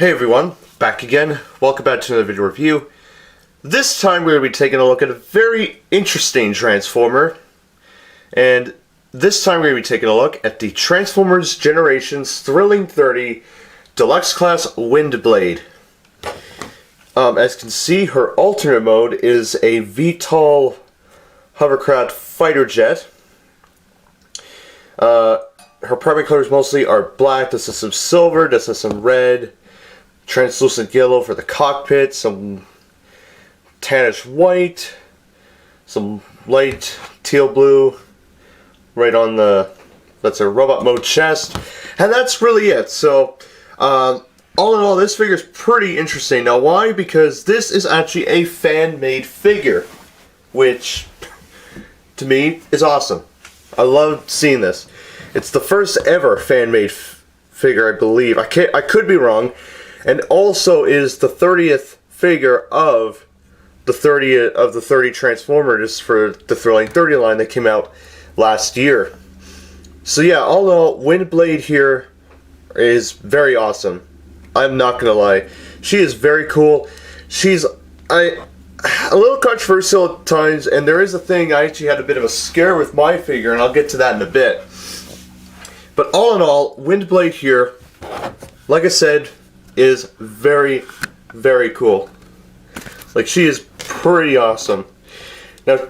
Hey everyone, back again. Welcome back to another video review. This time we're going to be taking a look at a very interesting Transformer. And this time we're going to be taking a look at the Transformers Generations Thrilling 30 Deluxe Class WindBlade. As you can see, her alternate mode is a VTOL hovercraft fighter jet. Her primary colors mostly are black. This is some silver, this is some red, translucent yellow for the cockpit, some tannish white, some light teal blue right on the, that's a robot mode chest, and that's really it. So all in all, this figure is pretty interesting. Now why? Because this is actually a fan-made figure, which to me is awesome. I love seeing this. It's the first ever fan-made figure, I believe. I could be wrong. And also is the 30th figure of the 30 Transformers for the Thrilling 30 line that came out last year. So yeah, all in all, WindBlade here is very awesome. I'm not gonna lie. She is very cool. She's a little controversial at times, and there is a thing, I actually had a bit of a scare with my figure, and I'll get to that in a bit. But all in all, WindBlade here, like I said, is very, very cool. Like, she is pretty awesome. Now,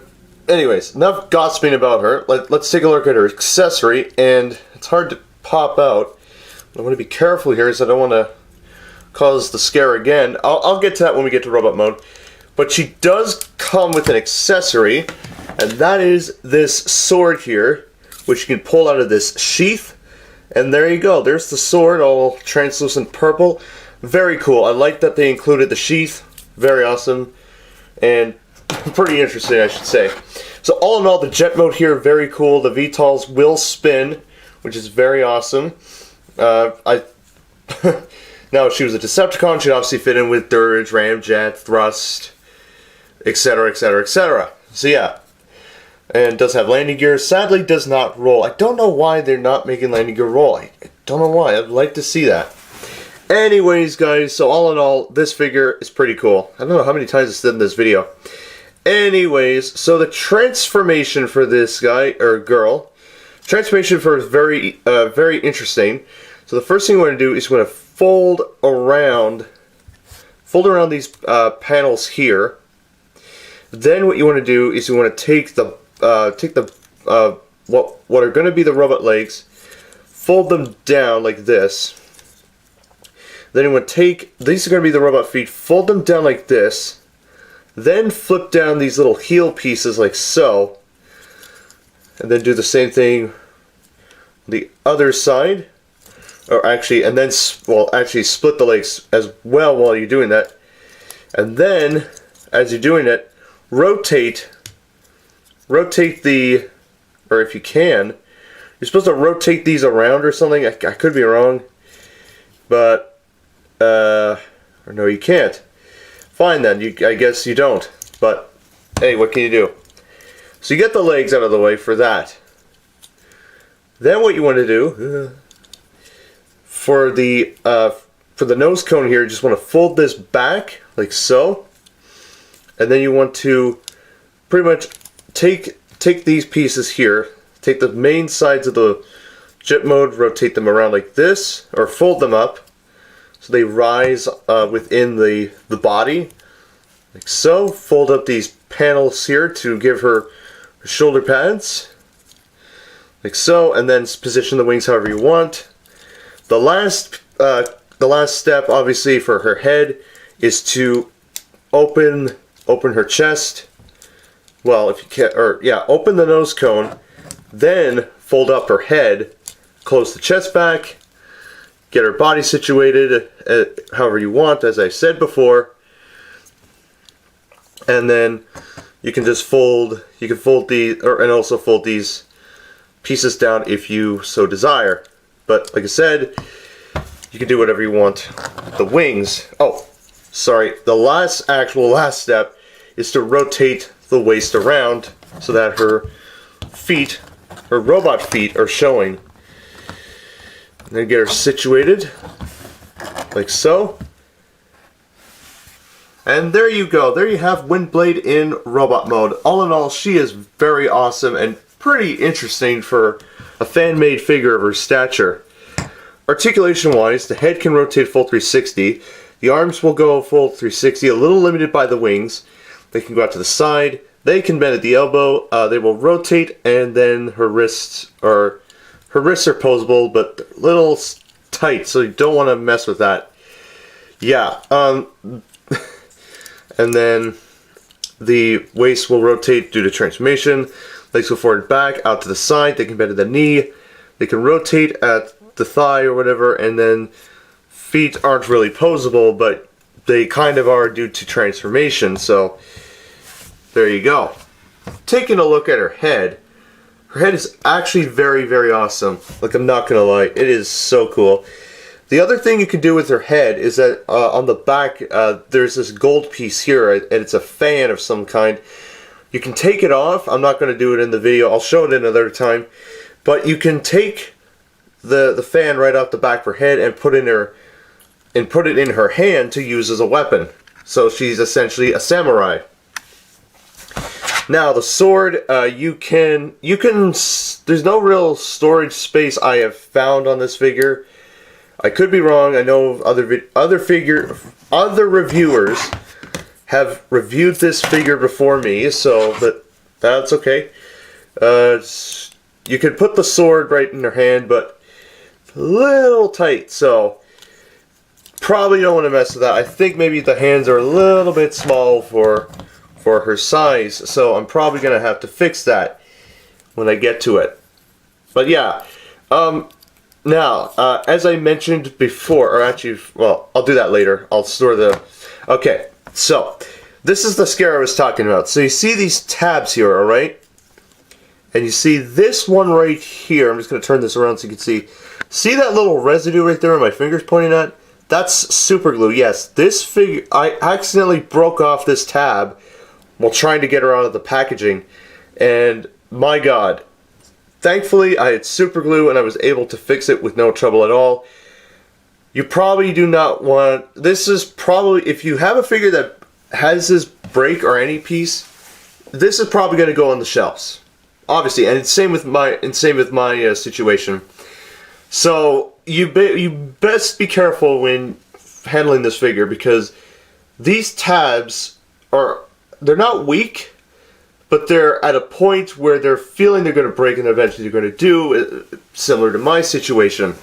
anyways, enough gossiping about her. Let's take a look at her accessory, and it's hard to pop out. I want to be careful here, because I don't want to cause the scare again. I'll get to that when we get to robot mode. But she does come with an accessory, and that is this sword here, which you can pull out of this sheath. And there you go, there's the sword, all translucent purple. Very cool. I like that they included the sheath. Very awesome. And pretty interesting, I should say. So all in all, the jet mode here, very cool. The VTOLs will spin, which is very awesome. Now, if she was a Decepticon, she'd obviously fit in with Dirge, Ramjet, Thrust, etc., etc., etc. So yeah. And does have landing gear. Sadly, does not roll. I don't know why they're not making landing gear roll. I don't know why. I'd like to see that. Anyways, guys, so all in all, this figure is pretty cool. I don't know how many times I said in this video. Anyways, so the transformation for this guy, or girl, transformation for is very, very interesting. So the first thing you want to do is you want to fold around these panels here. Then what you want to do is you want to take the what are going to be the robot legs, fold them down like this. Then you want to take, these are going to be the robot feet, fold them down like this. Then flip down these little heel pieces like so. And then do the same thing on the other side. Or actually, and then, well, actually split the legs as well while you're doing that. And then, as you're doing it, rotate the, or if you can, you're supposed to rotate these around or something. I could be wrong, but or no, you can't. Fine then, I guess you don't. But hey, what can you do? So you get the legs out of the way for that. Then what you want to do for the nose cone here, you just want to fold this back like so. And then you want to pretty much take these pieces here, take the main sides of the jet mode, rotate them around like this, or fold them up so they rise within the body, like so. Fold up these panels here to give her shoulder pads, like so, and then position the wings however you want. The last step, obviously, for her head is to open her chest. Well, if you can, or yeah, open the nose cone, then fold up her head, close the chest back, get her body situated however you want, as I said before, and then you can just fold. You can fold and also fold these pieces down if you so desire. But like I said, you can do whatever you want. The wings. Oh, sorry. The last step is to rotate the waist around so that her feet, her robot feet, are showing. And then get her situated. like so. And there you go. There you have WindBlade in robot mode. All in all, she is very awesome and pretty interesting for a fan-made figure of her stature. Articulation-wise, the head can rotate full 360. The arms will go full 360, a little limited by the wings. They can go out to the side. They can bend at the elbow. They will rotate, and then her wrists are posable, but a little tight, so you don't want to mess with that. Yeah. And then the waist will rotate due to transformation. Legs go forward and back, out to the side. They can bend at the knee. They can rotate at the thigh or whatever. And then feet aren't really posable, but they kind of are due to transformation. So there you go. Taking a look at her head. Her head is actually very, very awesome. Like, I'm not going to lie. It is so cool. The other thing you can do with her head is that on the back, there's this gold piece here, and it's a fan of some kind. You can take it off. I'm not going to do it in the video. I'll show it another time. But you can take the fan right off the back of her head and put it in her hand to use as a weapon. So she's essentially a samurai. Now the sword, you can. There's no real storage space I have found on this figure. I could be wrong. I know other reviewers have reviewed this figure before me, so that's okay. You could put the sword right in her hand, but a little tight, so probably don't want to mess with that. I think maybe the hands are a little bit small for her size, so I'm probably gonna have to fix that when I get to it. But yeah. Now, as I mentioned before, or actually, well, I'll do that later. I'll store the... Okay, so, this is the scare I was talking about. So you see these tabs here, alright? And you see this one right here. I'm just going to turn this around so you can see. See that little residue right there where my finger's pointing at? That's super glue, yes. This figure, I accidentally broke off this tab while trying to get her out of the packaging. And, my God... Thankfully, I had super glue and I was able to fix it with no trouble at all. You probably do not want... This is probably... If you have a figure that has this break or any piece, this is probably going to go on the shelves. Obviously, and it's same with my situation. So, you best be careful when handling this figure because these tabs are... They're not weak, but they're at a point where they're feeling they're going to break and eventually they're going to do, similar to my situation.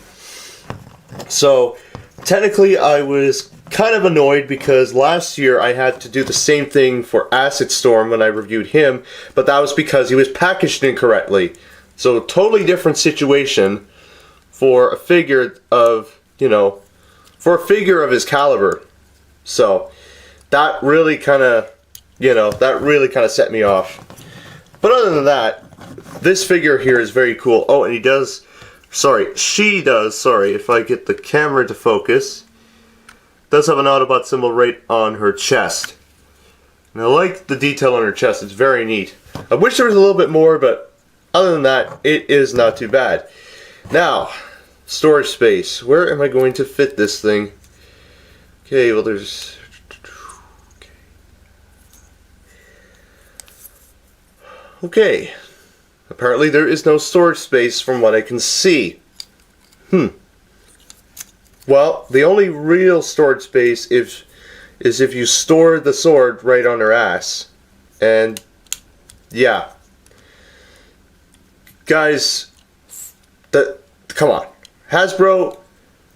So, technically I was kind of annoyed because last year I had to do the same thing for Acid Storm when I reviewed him, but that was because he was packaged incorrectly. So, totally different situation for a figure of, for a figure of his caliber. So, that really kind of... set me off. But other than that, this figure here is very cool. Oh, and she does, if I get the camera to focus, does have an Autobot symbol right on her chest. And I like the detail on her chest, it's very neat. I wish there was a little bit more, but other than that, it is not too bad. Now, storage space. Where am I going to fit this thing? Okay, well there's... Okay, apparently there is no storage space from what I can see. Well, the only real storage space is if you store the sword right on her ass. And, yeah. Guys, come on. Hasbro,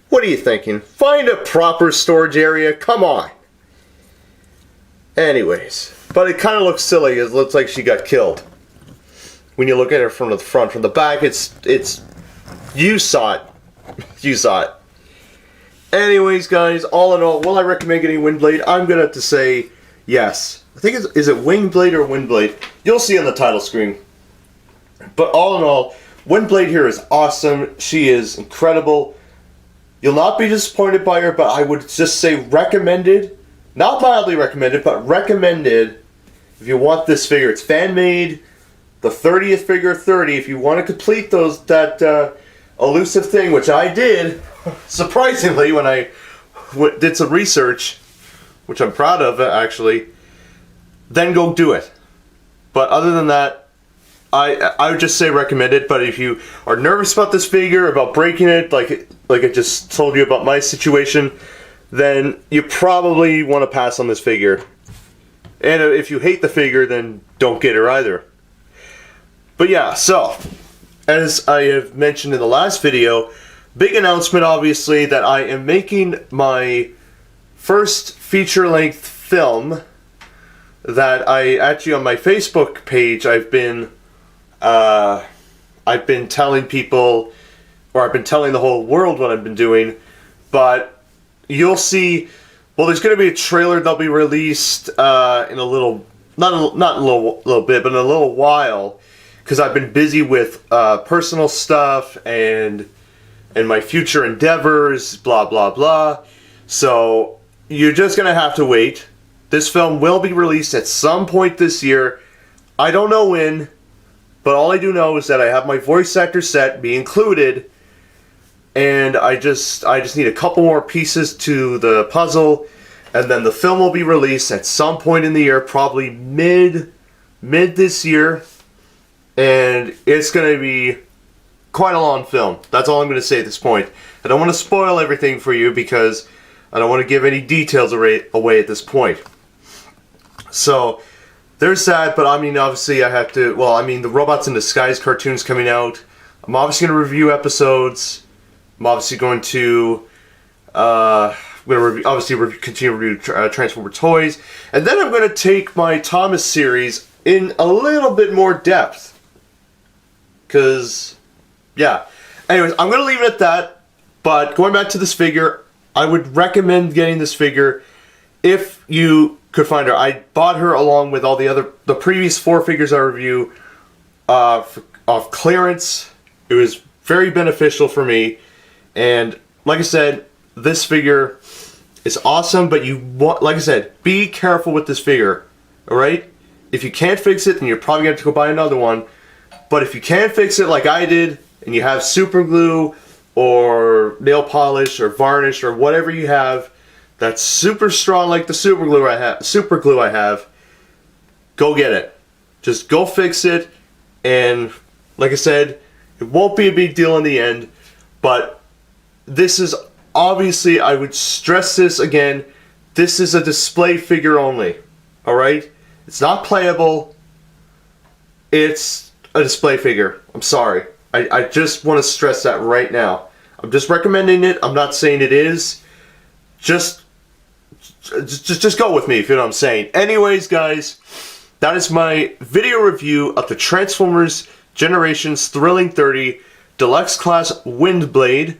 what are you thinking? Find a proper storage area, come on. Anyways, but it kind of looks silly, it looks like she got killed. When you look at her from the front, from the back, it's you saw it. You saw it. Anyways, guys, all in all, will I recommend getting WindBlade? I'm gonna have to say yes. I think is it WindBlade or WindBlade? You'll see on the title screen. But all in all, WindBlade here is awesome. She is incredible. You'll not be disappointed by her, but I would just say recommended. Not mildly recommended, but recommended if you want this figure. It's fan-made. The 30th figure 30, if you want to complete that elusive thing, which I did, surprisingly, when I did some research, which I'm proud of actually, then go do it. But other than that, I would just say recommend it. But if you are nervous about this figure, about breaking it, like I just told you about my situation, then you probably want to pass on this figure. And if you hate the figure, then don't get her either. But yeah, so as I have mentioned in the last video, big announcement obviously that I am making my first feature-length film that I actually on my Facebook page I've been telling people, or I've been telling the whole world what I've been doing, but you'll see. Well, there's going to be a trailer that'll be released in a little, not a little bit, but in a little while, because I've been busy with personal stuff and my future endeavors, blah blah blah. So you're just going to have to wait. This film will be released at some point this year. I don't know when, but all I do know is that I have my voice actor set be included, and I just need a couple more pieces to the puzzle, and then the film will be released at some point in the year, probably mid this year, and it's going to be quite a long film. That's all I'm going to say at this point. I don't want to spoil everything for you because I don't want to give any details away at this point. So there's that, but I mean, obviously I have to, well, I mean, the Robots in Disguise cartoon's coming out. I'm obviously going to review episodes. I'm obviously going to, continue to review Transformer toys. And then I'm going to take my Thomas series in a little bit more depth. Because, yeah. Anyways, I'm going to leave it at that. But going back to this figure, I would recommend getting this figure if you could find her. I bought her along with all the previous 4 figures I review off clearance. It was very beneficial for me. And like I said, this figure is awesome, but you want, like I said, be careful with this figure, alright? If you can't fix it, then you're probably going to have to go buy another one. But if you can fix it like I did, and you have super glue, or nail polish, or varnish, or whatever you have, that's super strong like the super glue I have, go get it. Just go fix it, and like I said, it won't be a big deal in the end, but this is obviously, I would stress this again, this is a display figure only, alright? It's not playable, it's a display figure. I'm sorry. I just want to stress that right now. I'm just recommending it, I'm not saying it is. Just go with me if you know what I'm saying. Anyways, guys, that is my video review of the Transformers Generations Thrilling 30 Deluxe Class WindBlade.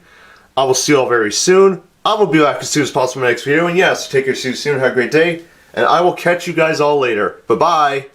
I will see you all very soon. I will be back as soon as possible in my next video. And yes, take care, see you soon, have a great day. And I will catch you guys all later. Bye-bye.